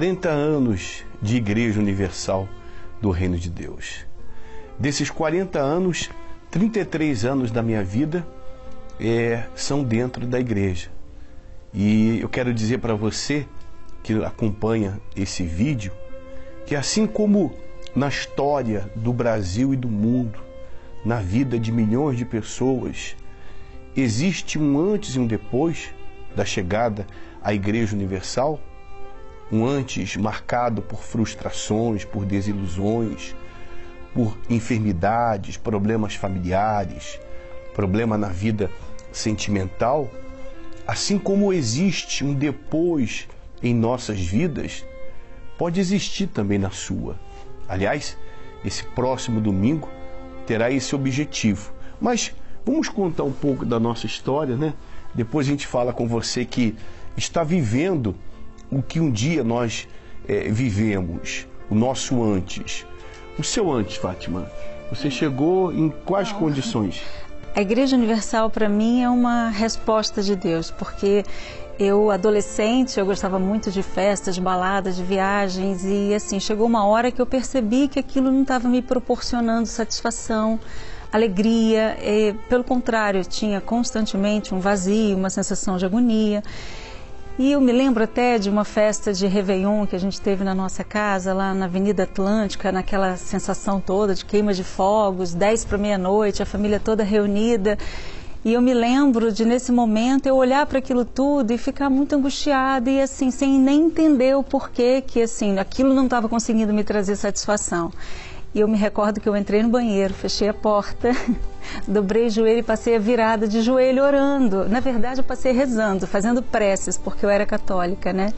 40 anos de Igreja Universal do Reino de Deus. Desses 40 anos, 33 anos da minha vida são dentro da igreja. E eu quero dizer para você que acompanha esse vídeo, que assim como na história do Brasil e do mundo, na vida de milhões de pessoas, existe um antes e um depois da chegada à Igreja Universal, um antes marcado por frustrações, por desilusões, por enfermidades, problemas familiares, problema na vida sentimental, assim como existe um depois em nossas vidas, pode existir também na sua. Aliás, esse próximo domingo terá esse objetivo. Mas vamos contar um pouco da nossa história, né? Depois a gente fala com você que está vivendo o que um dia nós vivemos, o nosso antes. O seu antes, Fátima, você chegou em quais condições? A Igreja Universal para mim é uma resposta de Deus, porque eu, adolescente, eu gostava muito de festas, de baladas, de viagens e assim, chegou uma hora que eu percebi que aquilo não estava me proporcionando satisfação, alegria, pelo contrário, eu tinha constantemente um vazio, uma sensação de agonia. E eu me lembro até de uma festa de Réveillon que a gente teve na nossa casa, lá na Avenida Atlântica, naquela sensação toda de queima de fogos, 10 para meia-noite, a família toda reunida. E eu me lembro de, nesse momento, eu olhar para aquilo tudo e ficar muito angustiada e assim, sem nem entender o porquê que assim, aquilo não estava conseguindo me trazer satisfação. E eu me recordo que eu entrei no banheiro, fechei a porta, dobrei o joelho e passei a virada de joelho orando. Na verdade, eu passei rezando, fazendo preces, porque eu era católica, né?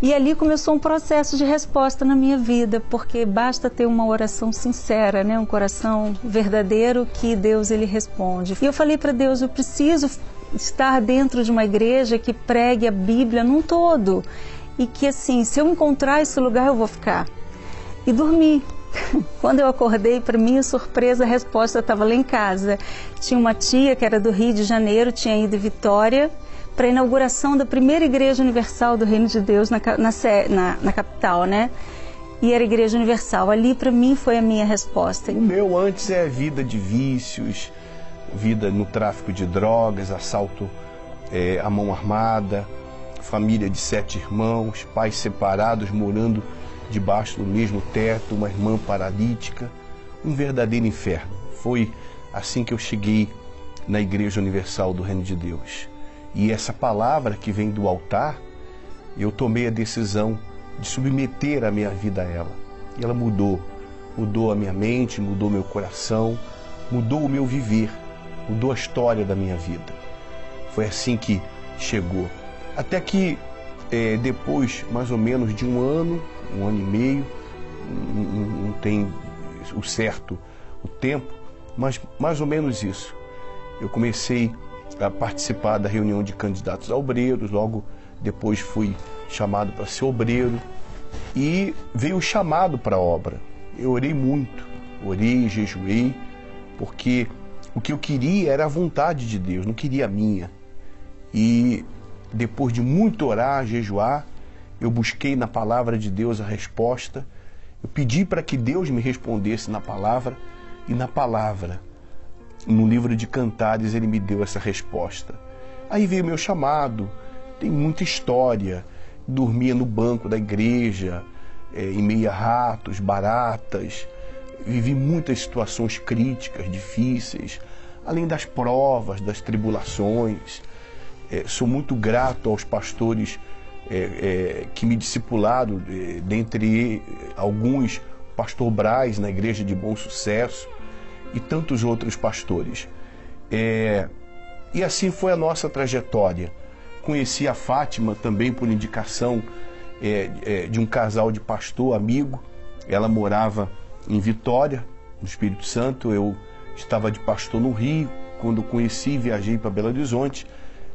E ali começou um processo de resposta na minha vida, porque basta ter uma oração sincera, né? Um coração verdadeiro que Deus, ele responde. E eu falei para Deus, eu preciso estar dentro de uma igreja que pregue a Bíblia num todo. E que assim, se eu encontrar esse lugar, eu vou ficar. E dormi. Quando eu acordei, para minha surpresa, a resposta estava lá em casa. Tinha uma tia que era do Rio de Janeiro, tinha ido em Vitória para a inauguração da primeira Igreja Universal do Reino de Deus na capital, né? E era a Igreja Universal. Ali, para mim, foi a minha resposta. O meu antes é vida de vícios, vida no tráfico de drogas, assalto à mão armada, família de 7 irmãos, pais separados morando debaixo do mesmo teto, uma irmã paralítica, um verdadeiro inferno. Foi assim que eu cheguei na Igreja Universal do Reino de Deus. E essa palavra que vem do altar, eu tomei a decisão de submeter a minha vida a ela. E ela mudou a minha mente, mudou meu coração, mudou o meu viver, mudou a história da minha vida. Foi assim que chegou. Até que depois, mais ou menos de um ano e meio, não tem o certo o tempo, mas mais ou menos isso. Eu comecei a participar da reunião de candidatos a obreiros, logo depois fui chamado para ser obreiro e veio o chamado para a obra. Eu orei muito, orei, jejuei, porque o que eu queria era a vontade de Deus, não queria a minha. E depois de muito orar, jejuar, eu busquei na palavra de Deus a resposta. Eu pedi para que Deus me respondesse na palavra, e na palavra, no livro de Cantares, ele me deu essa resposta. Aí veio meu chamado, tem muita história. Dormia no banco da igreja, em meio a ratos, baratas. Vivi muitas situações críticas, difíceis, além das provas, das tribulações. Sou muito grato aos pastores que me discipularam, dentre alguns, o pastor Braz, na Igreja de Bom Sucesso, e tantos outros pastores. E assim foi a nossa trajetória. Conheci a Fátima também por indicação de um casal de pastor amigo. Ela morava em Vitória, no Espírito Santo. Eu estava de pastor no Rio. Quando conheci, viajei para Belo Horizonte.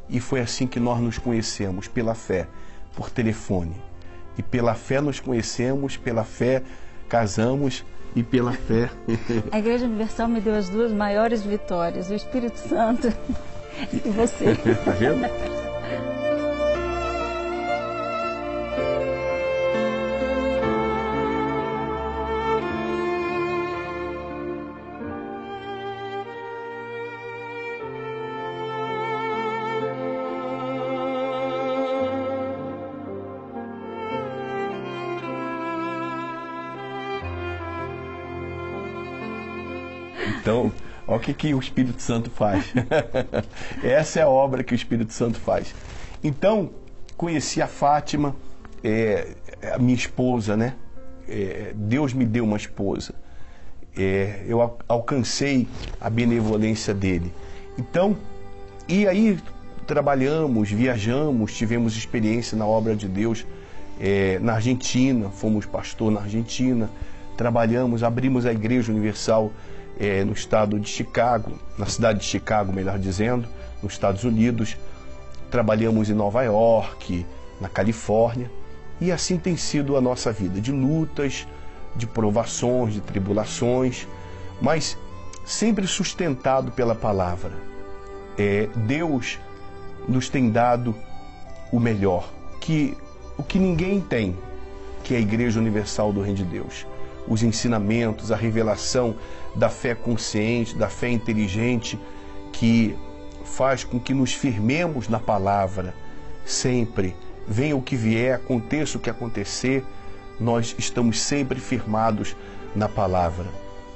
E foi assim que nós nos conhecemos, pela fé, por telefone. E pela fé nos conhecemos, pela fé casamos e pela fé... A Igreja Universal me deu as 2 maiores vitórias, o Espírito Santo e você. Tá vendo? Então, olha o que o Espírito Santo faz. Essa é a obra que o Espírito Santo faz. Então, conheci a Fátima, a minha esposa, né? Deus me deu uma esposa. Eu alcancei a benevolência dele. Então, e aí trabalhamos, viajamos, tivemos experiência na obra de Deus na Argentina, fomos pastor na Argentina, trabalhamos, abrimos a Igreja Universal no estado de Chicago, na cidade de Chicago, melhor dizendo, nos Estados Unidos. Trabalhamos em Nova York, na Califórnia, e assim tem sido a nossa vida, de lutas, de provações, de tribulações, mas sempre sustentado pela palavra. Deus nos tem dado o melhor, o que ninguém tem, que é a Igreja Universal do Reino de Deus. Os ensinamentos, a revelação da fé consciente, da fé inteligente, que faz com que nos firmemos na palavra sempre. Venha o que vier, aconteça o que acontecer, nós estamos sempre firmados na palavra.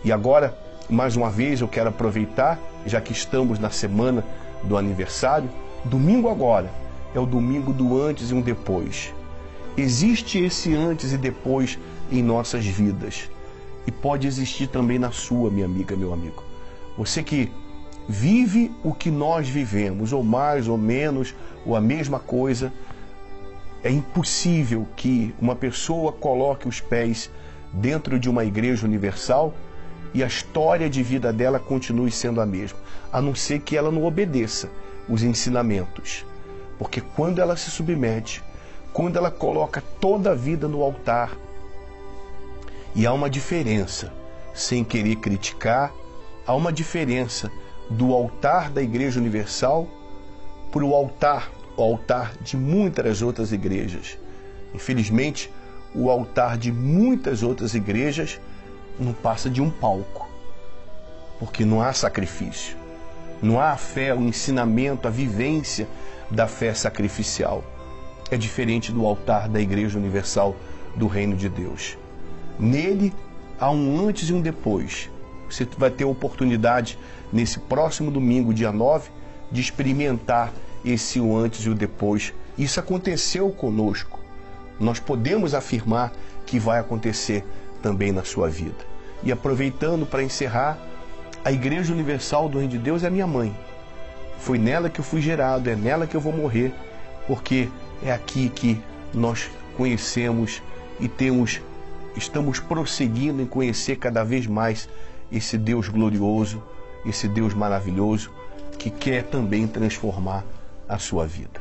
E agora, mais uma vez, eu quero aproveitar, já que estamos na semana do aniversário, domingo agora é o domingo do antes e um depois. Existe esse antes e depois em nossas vidas. E pode existir também na sua, minha amiga, meu amigo. Você que vive o que nós vivemos, ou mais ou menos, ou a mesma coisa, é impossível que uma pessoa coloque os pés dentro de uma igreja universal e a história de vida dela continue sendo a mesma, a não ser que ela não obedeça os ensinamentos. Porque quando ela se submete, quando ela coloca toda a vida no altar, e há uma diferença, sem querer criticar, há uma diferença do altar da Igreja Universal para o altar de muitas outras igrejas. Infelizmente, o altar de muitas outras igrejas não passa de um palco, porque não há sacrifício, não há a fé, o ensinamento, a vivência da fé sacrificial. É diferente do altar da Igreja Universal do Reino de Deus. Nele há um antes e um depois. Você vai ter a oportunidade, nesse próximo domingo, dia 9, de experimentar esse o antes e o depois. Isso aconteceu conosco. Nós podemos afirmar que vai acontecer também na sua vida. E aproveitando para encerrar, a Igreja Universal do Reino de Deus é minha mãe. Foi nela que eu fui gerado, é nela que eu vou morrer, porque é aqui que nós conhecemos e estamos prosseguindo em conhecer cada vez mais esse Deus glorioso, esse Deus maravilhoso, que quer também transformar a sua vida.